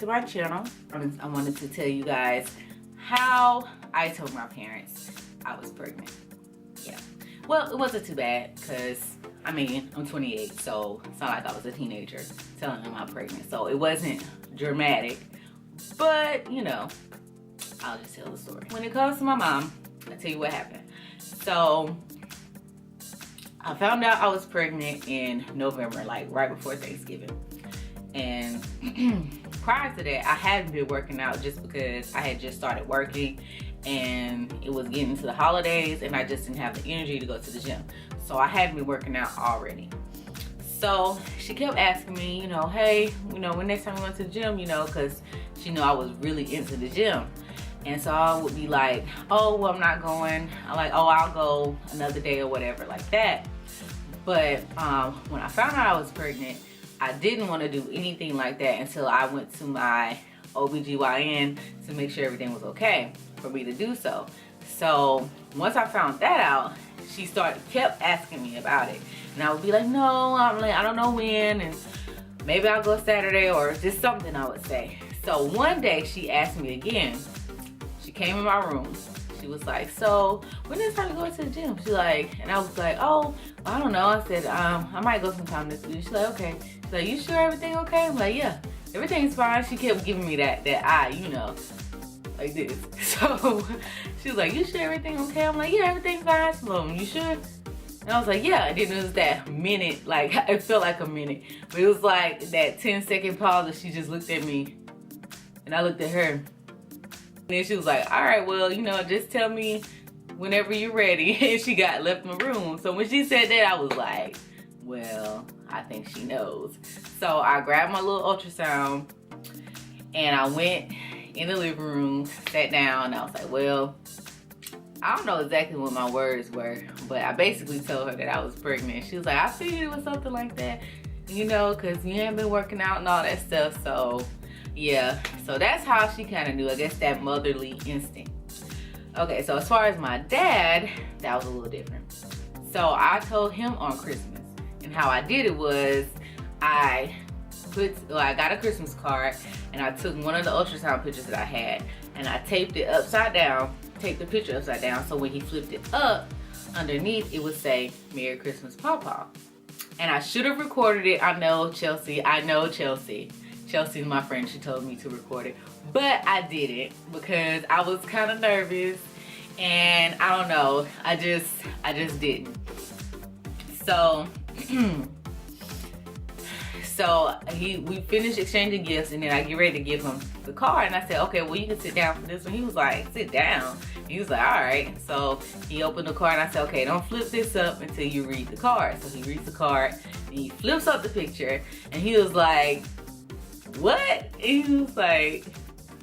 to my channel. I wanted to tell you guys how I told my parents I was pregnant. Yeah, well, it wasn't too bad because I mean, I'm 28, so it's not like I was a teenager telling them I'm pregnant. So it wasn't dramatic, but you know, I'll just tell the story. When it comes to my mom, I'll tell you what happened. So I found out I was pregnant in November, like right before Thanksgiving. And prior to that, I hadn't been working out just because I had just started working and it was getting to the holidays and I just didn't have the energy to go to the gym. So I hadn't been working out already. So she kept asking me, you know, hey, you know, when next time we went to the gym, you know, because she knew I was really into the gym. And so I would be like, oh, well, I'm not going. I'm like, oh, I'll go another day or whatever, like that. But when I found out I was pregnant, I didn't want to do anything like that until I went to my OBGYN to make sure everything was okay for me to do so. So once I found that out, she kept asking me about it. And I would be like, no, I don't know when, and maybe I'll go Saturday or just something I would say. So one day she asked me again. She came in my room. She was like, so when is time to go to the gym? She's like, and I was like, oh, I don't know. I said, I might go sometime this week. She's like, okay. She's like, you sure everything okay? I'm like, yeah, everything's fine. She kept giving me that eye, you know, like this. So she was like, you sure everything okay? I'm like, yeah, everything's fine. So you sure? And I was like, yeah. And then it was that minute, like it felt like a minute, but it was like that 10-second pause that she just looked at me and I looked at her. And then she was like, all right, well, you know, just tell me whenever you're ready. And she left my room. So when she said that, I was like, well, I think she knows. So I grabbed my little ultrasound and I went in the living room, sat down, and I was like, well, I don't know exactly what my words were, but I basically told her that I was pregnant. She was like, I figured it was something like that, you know, because you haven't been working out and all that stuff. So yeah, so that's how she kind of knew, I guess, that motherly instinct. Okay, so as far as my dad, that was a little different. So I told him on Christmas, and how I did it was I got a Christmas card and I took one of the ultrasound pictures that I had and I taped it upside down, taped the picture upside down, so when he flipped it up, underneath it would say, Merry Christmas, Pawpaw. And I should have recorded it. I know Chelsea. Chelsea's my friend, she told me to record it, but I didn't because I was kind of nervous and I don't know, I just didn't. So so we finished exchanging gifts and then I get ready to give him the card and I said, okay, well, you can sit down for this one. He was like, sit down. He was like, all right. So he opened the card and I said, okay, don't flip this up until you read the card. So he reads the card and he flips up the picture and he was like, what? And he was like,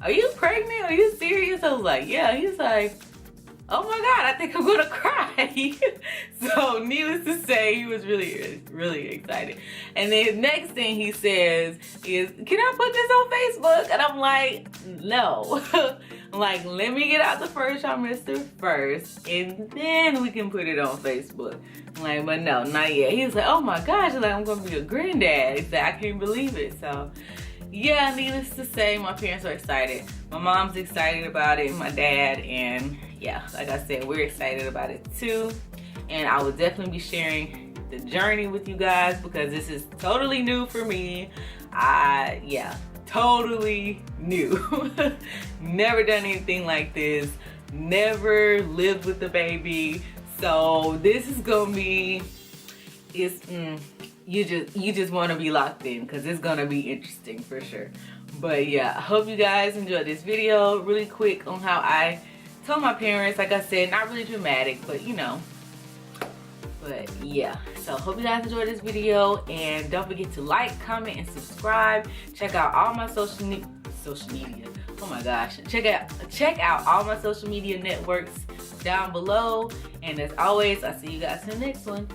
are you pregnant? Are you serious? I was like, yeah. He was like, oh my God, I think I'm gonna cry. So needless to say, he was really, really excited. And then the next thing he says is, can I put this on Facebook? And I'm like, no. I'm like, let me get out the first trimester first, and then we can put it on Facebook. I'm like, but no, not yet. He was like, oh my gosh, like, I'm gonna be a granddad. He said, I can't believe it. So yeah, needless to say, my parents are excited. My mom's excited about it, my dad, and yeah, like I said, we're excited about it too. And I will definitely be sharing the journey with you guys because this is totally new for me. Yeah, totally new. Never done anything like this. Never lived with a baby. So this is gonna be, you just want to be locked in because it's gonna be interesting for sure. But yeah, I hope you guys enjoyed this video. Really quick on how I told my parents. Like I said, not really dramatic, but you know. But yeah, so hope you guys enjoyed this video, and don't forget to like, comment, and subscribe. Check out all my social media. Oh my gosh, check out all my social media networks down below. And as always, I'll see you guys in the next one.